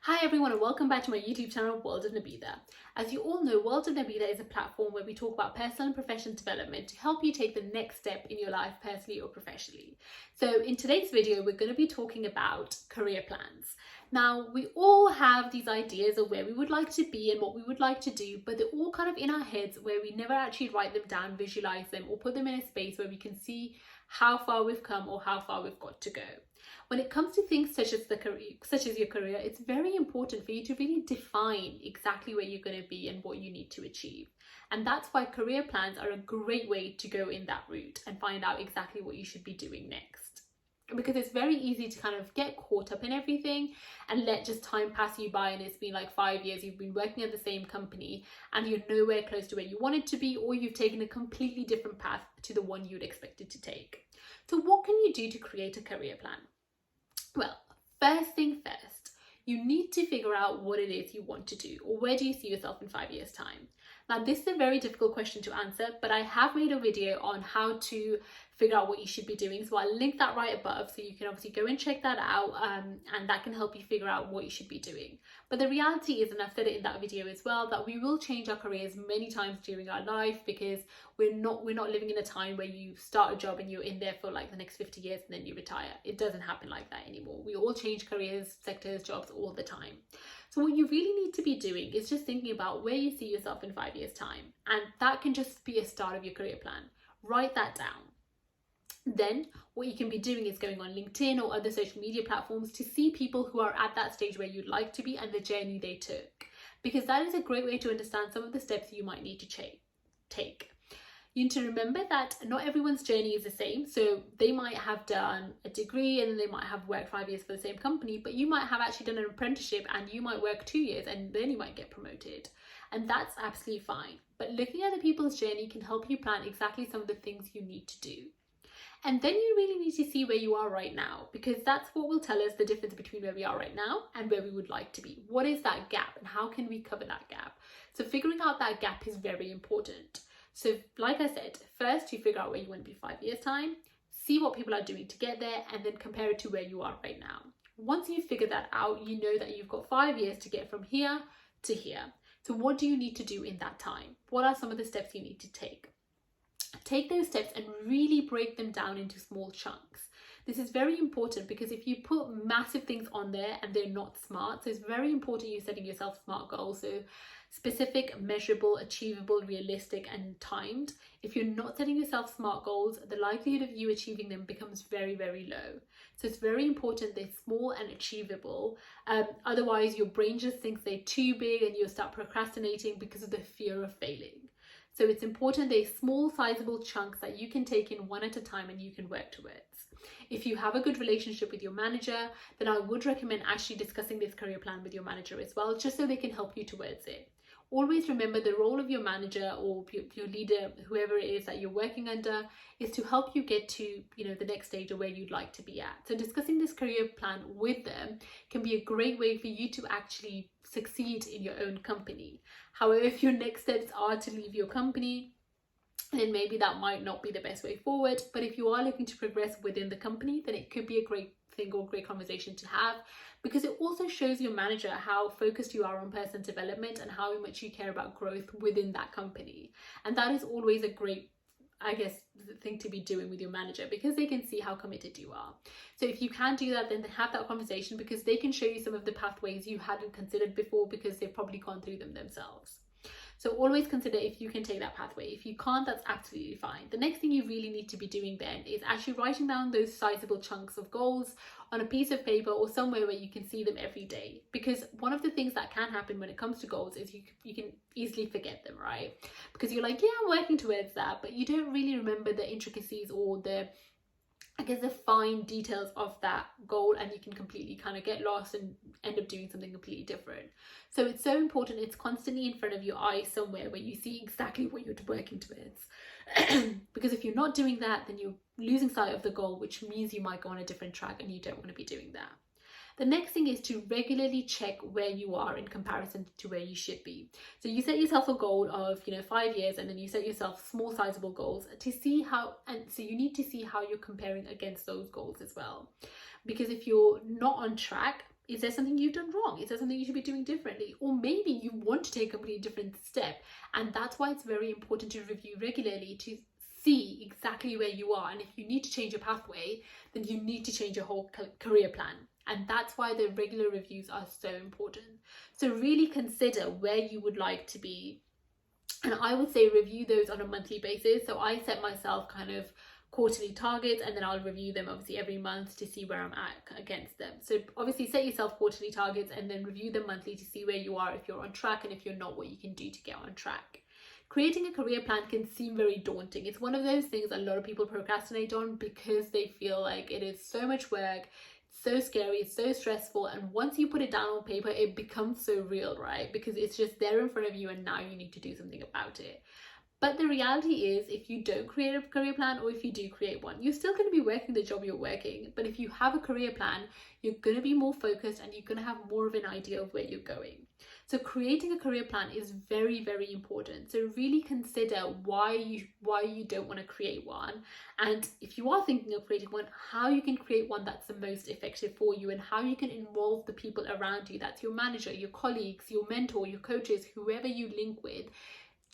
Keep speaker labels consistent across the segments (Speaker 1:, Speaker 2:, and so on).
Speaker 1: Hi everyone and welcome back to my YouTube channel World of Nabila. As you all know, World of Nabila is a platform where we talk about personal and professional development to help you take the next step in your life personally or professionally. So in today's video, we're going to be talking about career plans. Now, we all have these ideas of where we would like to be and what we would like to do, but they're all kind of in our heads where we never actually write them down, visualize them, or put them in a space where we can see how far we've come or how far we've got to go. When it comes to things such as your career, it's very important for you to really define exactly where you're going to be and what you need to achieve. And that's why career plans are a great way to go in that route and find out exactly what you should be doing next. Because it's very easy to kind of get caught up in everything and let just time pass you by, and it's been like 5 years you've been working at the same company and you're nowhere close to where you wanted to be, or you've taken a completely different path to the one you'd expected to take. So what can you do to create a career plan? Well, first thing first, you need to figure out what it is you want to do, or where do you see yourself in 5 years' time? Now, this is a very difficult question to answer, but I have made a video on how to figure out what you should be doing. So I'll link that right above, so you can obviously go and check that out, and that can help you figure out what you should be doing. But the reality is, and I've said it in that video as well, that we will change our careers many times during our life, because we're not living in a time where you start a job and you're in there for like the next 50 years and then you retire. It doesn't happen like that anymore. We all change careers, sectors, jobs all the time. So what you really need to be doing is just thinking about where you see yourself in 5 years' time. And that can just be a start of your career plan. Write that down. Then what you can be doing is going on LinkedIn or other social media platforms to see people who are at that stage where you'd like to be and the journey they took. Because that is a great way to understand some of the steps you might need to take. You need to remember that not everyone's journey is the same. So they might have done a degree and they might have worked 5 years for the same company, but you might have actually done an apprenticeship and you might work 2 years and then you might get promoted. And that's absolutely fine. But looking at the people's journey can help you plan exactly some of the things you need to do. And then you really need to see where you are right now, because that's what will tell us the difference between where we are right now and where we would like to be. What is that gap and how can we cover that gap? So figuring out that gap is very important. So like I said, first you figure out where you want to be 5 years' time, see what people are doing to get there, and then compare it to where you are right now. Once you figure that out, you know that you've got 5 years to get from here to here. So what do you need to do in that time? What are some of the steps you need to take? Take those steps and really break them down into small chunks. This is very important because if you put massive things on there and they're not smart, so it's very important you're setting yourself smart goals. So specific, measurable, achievable, realistic, and timed. If you're not setting yourself smart goals, the likelihood of you achieving them becomes very, very low. So it's very important they're small and achievable. Otherwise, your brain just thinks they're too big and you'll start procrastinating because of the fear of failing. So it's important they're small, sizable chunks that you can take in one at a time and you can work towards. If you have a good relationship with your manager, then I would recommend actually discussing this career plan with your manager as well, just so they can help you towards it. Always remember the role of your manager or your leader, whoever it is that you're working under, is to help you get to, the next stage of where you'd like to be at. So discussing this career plan with them can be a great way for you to actually succeed in your own company. However, if your next steps are to leave your company, then maybe that might not be the best way forward. But if you are looking to progress within the company, then it could be a great thing or great conversation to have, because it also shows your manager how focused you are on personal development and how much you care about growth within that company. And that is always a great, thing to be doing with your manager, because they can see how committed you are. So if you can do that, then have that conversation, because they can show you some of the pathways you hadn't considered before, because they've probably gone through them themselves. So always consider if you can take that pathway. If you can't, that's absolutely fine. The next thing you really need to be doing then is actually writing down those sizable chunks of goals on a piece of paper or somewhere where you can see them every day. Because one of the things that can happen when it comes to goals is you can easily forget them, right? Because you're like, yeah, I'm working towards that, but you don't really remember the intricacies or the fine details of that goal, and you can completely kind of get lost and end up doing something completely different. So it's so important it's constantly in front of your eyes somewhere where you see exactly what you're working towards. Because if you're not doing that, then you're losing sight of the goal, which means you might go on a different track, and you don't want to be doing that. The next thing is to regularly check where you are in comparison to where you should be. So you set yourself a goal of 5 years, and then you set yourself small sizable goals to see how, and so you need to see how you're comparing against those goals as well. Because if you're not on track, Is there something you've done wrong? Is there something you should be doing differently? Or maybe you want to take a completely different step. And that's why it's very important to review regularly to see exactly where you are. And if you need to change your pathway, then you need to change your whole career plan. And that's why the regular reviews are so important. So really consider where you would like to be. And I would say review those on a monthly basis. So I set myself kind of quarterly targets, and then I'll review them obviously every month to see where I'm at against them. So obviously set yourself quarterly targets and then review them monthly to see where you are, if you're on track, and if you're not, what you can do to get on track. Creating a career plan can seem very daunting. It's one of those things a lot of people procrastinate on because they feel like it is so much work, so scary, it's so stressful, and once you put it down on paper, it becomes so real, right? Because it's just there in front of you and now you need to do something about it. But the reality is, if you don't create a career plan, or if you do create one, you're still going to be working the job you're working. But if you have a career plan, you're going to be more focused and you're going to have more of an idea of where you're going. So creating a career plan is very, very important. So really consider why you don't want to create one. And if you are thinking of creating one, how you can create one that's the most effective for you, and how you can involve the people around you. That's your manager, your colleagues, your mentor, your coaches, whoever you link with,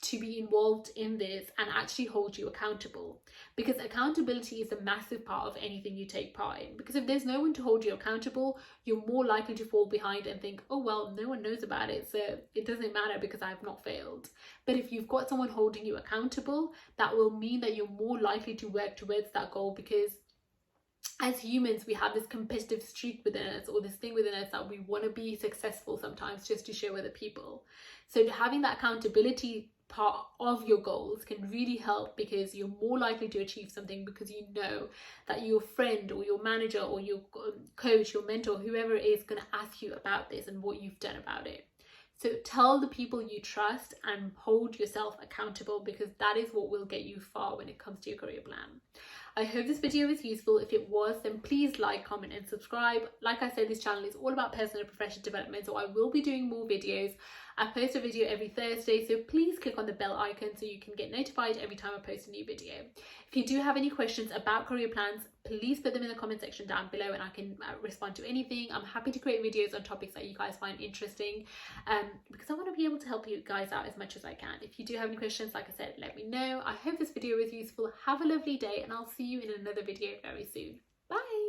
Speaker 1: to be involved in this and actually hold you accountable. Because accountability is a massive part of anything you take part in. Because if there's no one to hold you accountable, you're more likely to fall behind and think, oh well, no one knows about it, so it doesn't matter because I've not failed. But if you've got someone holding you accountable, that will mean that you're more likely to work towards that goal. Because as humans, we have this competitive streak within us, or this thing within us that we want to be successful sometimes just to show other people. So having that accountability part of your goals can really help, because you're more likely to achieve something because you know that your friend or your manager or your coach, your mentor, whoever it is, going to ask you about this and what you've done about it. So tell the people you trust and hold yourself accountable, because that is what will get you far when it comes to your career plan. I hope this video was useful. If it was, then please like, comment and subscribe. Like I said, this channel is all about personal and professional development, so I will be doing more videos. I post a video every Thursday, so please click on the bell icon so you can get notified every time I post a new video. If you do have any questions about career plans, please put them in the comment section down below and I can respond to anything. I'm happy to create videos on topics that you guys find interesting, because I want to be able to help you guys out as much as I can. If you do have any questions, like I said, let me know. I hope this video was useful. Have a lovely day, and I'll see you in another video very soon. Bye!